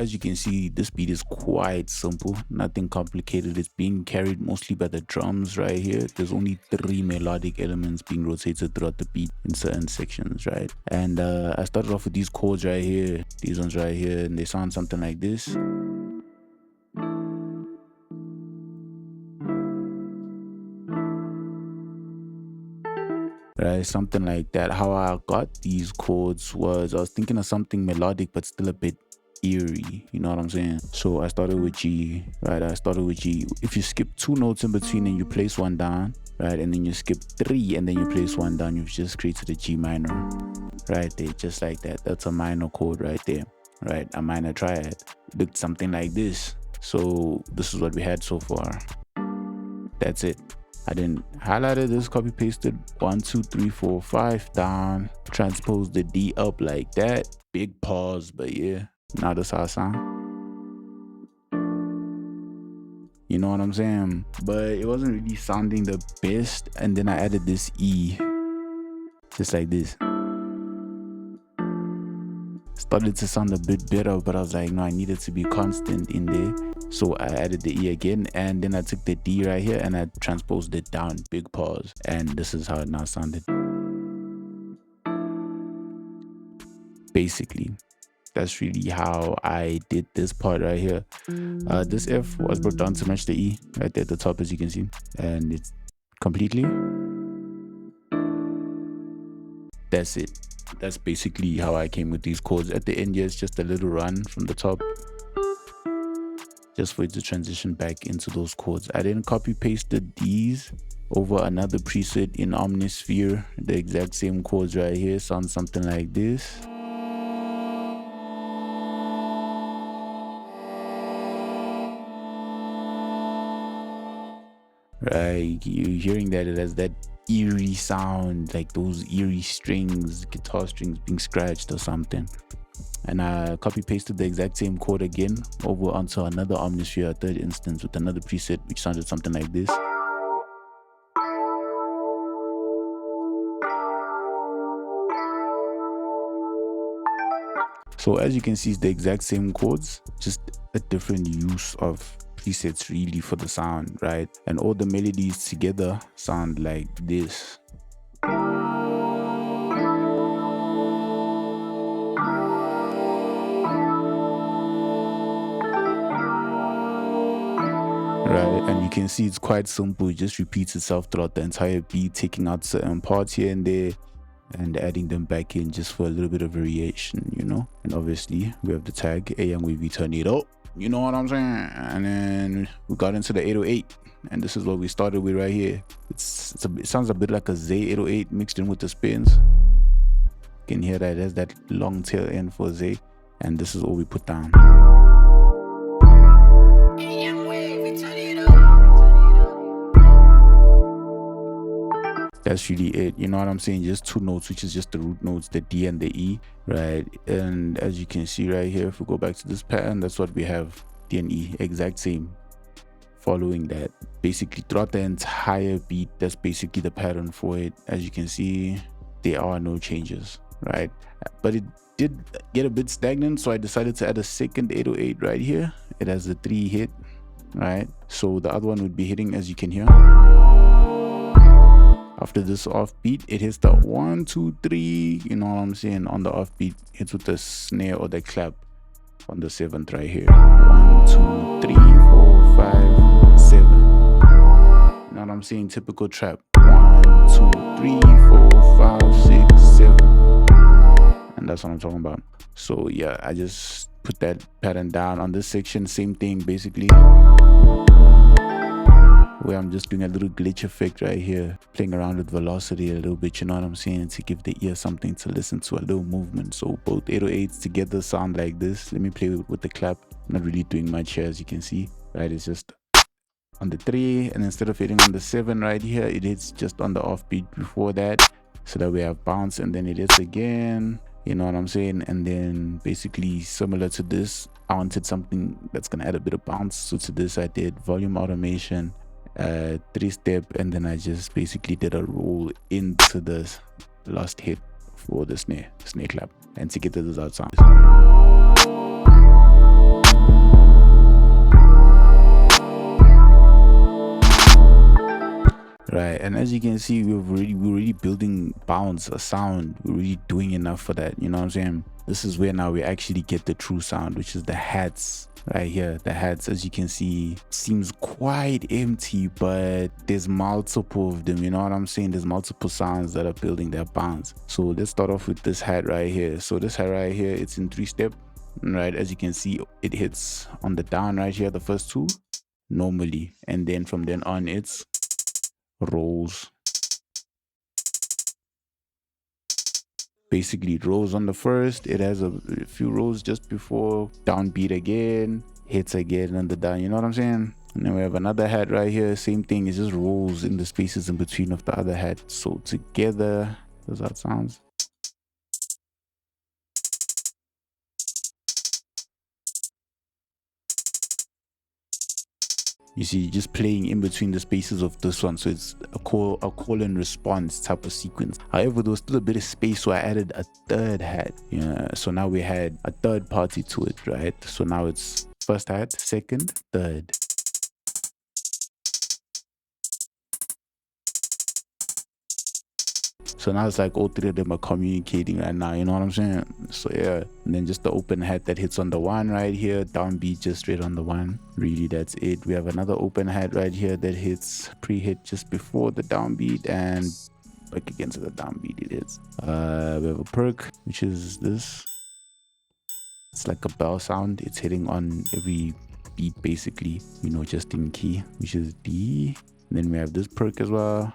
as you can see, this beat is quite simple, nothing complicated. It's being carried mostly by the drums right here. There's only 3 melodic elements being rotated throughout the beat in certain sections, right? And I started off with these chords right here, these ones right here, and they sound something like this. Right, something like that. How I got these chords was I was thinking of something melodic but still a bit eerie, you know what I'm saying? So I started with G, right? I started with G. If you skip 2 notes in between and you place one down, right, and then you skip 3 and then you place one down, you've just created a G minor right there, just like that. That's a minor chord right there, right? A minor triad. It looked something like this. So this is what we had so far. That's it. I then highlighted this, copy pasted 1 2 3 4 5 down, transposed the D up like that. Big pause, but yeah, now that's how I sound. You know what I'm saying? But it wasn't really sounding the best, and then I added this E, just like this. Started to sound a bit better, but I was like, no, I needed to be constant in there. So I added the E again, and then I took the D right here and I transposed it down, big pause, and this is how it now sounded. Basically, that's really how I did this part right here. This F was brought down to match the E right there at the top, as you can see, and it's completely. That's it. That's basically how I came with these chords. At the end, yes, just a little run from the top, just for it to transition back into those chords. I then copy pasted these over another preset in Omnisphere. The exact same chords right here sound something like this. Right, you're hearing that it has that eerie sound, like those eerie strings, guitar strings being scratched or something. And I copy pasted the exact same chord again over onto another Omnisphere, a third instance, with another preset which sounded something like this. So as you can see, it's the exact same chords, just a different use of presets really for the sound, right? And all the melodies together sound like this. Right, and you can see it's quite simple. It just repeats itself throughout the entire beat, taking out certain parts here and there and adding them back in just for a little bit of variation, you know. And obviously we have the tag Wvvvy turn it up, you know what I'm saying? And then we got into the 808, and this is what we started with right here. It sounds a bit like a Zay 808 mixed in with the spins. You can hear that there's that long tail end for Zay, and this is all we put down. That's really it, you know what I'm saying? Just 2 notes, which is just the root notes, the D and the E, right? And as you can see right here, if we go back to this pattern, that's what we have, D and E, exact same. Following that basically throughout the entire beat, that's basically the pattern for it. As you can see, there are no changes, right? But it did get a bit stagnant, so I decided to add a second 808 right here. It has a 3 hit, right? So the other one would be hitting, as you can hear. After this offbeat, it hits the 1 2 3, you know what I'm saying? On the offbeat, it's with the snare or the clap on the 7th right here. 1 2 3 4 5 7. You know what I'm saying? Typical trap. 1 2 3 4 5 6 7. And that's what I'm talking about. So yeah, I just put that pattern down on this section. Same thing basically, where I'm just doing a little glitch effect right here, playing around with velocity a little bit, you know what I'm saying, to give the ear something to listen to, a little movement. So both 808s together sound like this. Let me play with the clap. I'm not really doing much here, as you can see, right? It's just on the 3, and instead of hitting on the 7 right here, it hits just on the offbeat before that, so that we have bounce, and then it hits again, you know what I'm saying? And then basically similar to this, I wanted something that's gonna add a bit of bounce. So to this, I did volume automation, 3-step, and then I just basically did a roll into the last hit for the snare clap, and to get those out sounds. right? And as you can see, we're already building bounce, a sound. We're really doing enough for that, you know what I'm saying? This is where now we actually get the true sound, which is the hats right here. The hats, as you can see, seems quite empty, but there's multiple of them, you know what I'm saying? There's multiple sounds that are building that bounce. So let's start off with this hat right here. So this hat right here, it's in 3-step, right? As you can see, it hits on the down right here, the first two normally, and then from then on it's rolls. Basically it rolls on the first, it has a few rolls just before, downbeat again, hits again on the down, you know what I'm saying? And then we have another hat right here, same thing, it just rolls in the spaces in between of the other hat. So together, does that sounds? You see, just playing in between the spaces of this one, so it's a call and response type of sequence. However, there was still a bit of space, so I added a third hat. Yeah, so now we had a third party to it, right? So now it's first hat, second, third. So now it's like all three of them are communicating right now, you know what I'm saying? So yeah, and then just the open hat that hits on the one right here, downbeat just straight on the one. Really, that's it. We have another open hat right here that hits pre-hit just before the downbeat, and back against the downbeat it hits. We have a perk, which is this. It's like a bell sound. It's hitting on every beat basically, you know, just in key, which is D. And then we have this perk as well.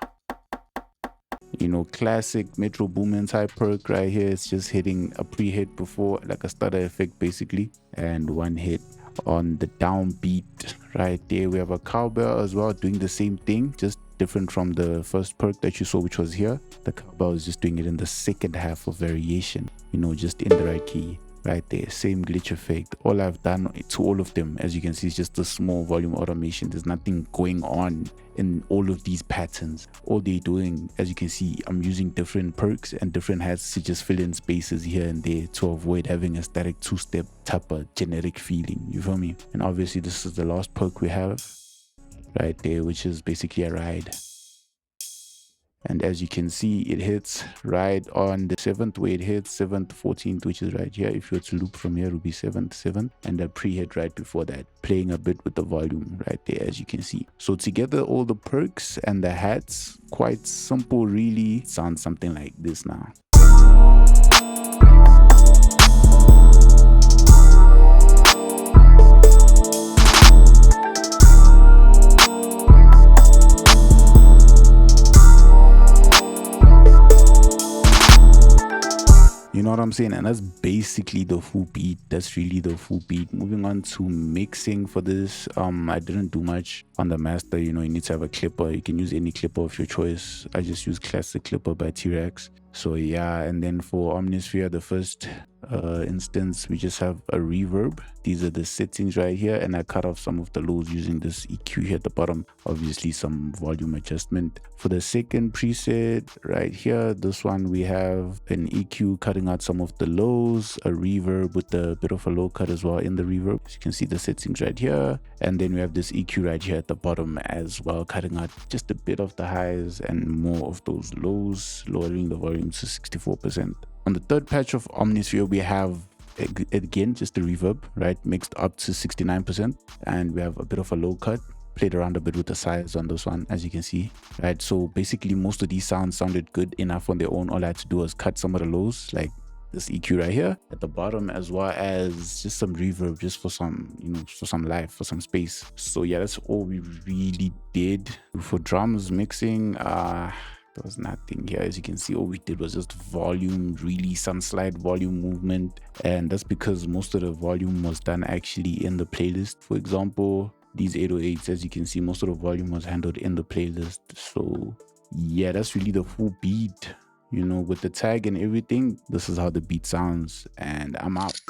You know, classic Metro Boomin type perk right here. It's just hitting a pre-hit before, like a stutter effect basically, and one hit on the downbeat right there. We have a cowbell as well, doing the same thing, just different from the first perk that you saw, which was here. The cowbell is just doing it in the second half of variation, you know, just in the right key right there. Same glitch effect. All I've done to all of them, as you can see, is just a small volume automation. There's nothing going on in all of these patterns. All they're doing, as you can see, I'm using different perks and different hats to just fill in spaces here and there to avoid having a static 2-step type of generic feeling, you feel me? And obviously this is the last perk we have right there, which is basically a ride. And as you can see, it hits right on the 7th, where it hits 7th, 14th, which is right here. If you were to loop from here, it would be 7th, 7th, and a pre-hit right before that, playing a bit with the volume right there, as you can see. So together, all the perks and the hats, quite simple really, sounds something like this now. You know what I'm saying? And that's basically the full beat. That's really the full beat. Moving on to mixing for this, I didn't do much on the master. You know, you need to have a clipper. You can use any clipper of your choice. I just use classic clipper by T-Rex. So yeah, and then for Omnisphere, the first instance, we just have a reverb. These are the settings right here, and I cut off some of the lows using this EQ here at the bottom. Obviously some volume adjustment. For the second preset right here, this one, we have an EQ cutting out some of the lows, a reverb with a bit of a low cut as well in the reverb. As you can see, the settings right here, and then we have this EQ right here at the bottom as well, cutting out just a bit of the highs and more of those lows, lowering the volume to 64%. On the third patch of Omnisphere, we have again just the reverb, right, mixed up to 69%, and we have a bit of a low cut, played around a bit with the size on this one, as you can see, right? So basically most of these sounds sounded good enough on their own. All I had to do was cut some of the lows, like this EQ right here at the bottom, as well as just some reverb, just for some, you know, for some life, for some space. So yeah, that's all we really did. For drums mixing, there was nothing here. As you can see, all we did was just volume, really some slight volume movement, and that's because most of the volume was done actually in the playlist. For example, these 808s, as you can see, most of the volume was handled in the playlist. So yeah, that's really the full beat, you know, with the tag and everything. This is how the beat sounds, and I'm out.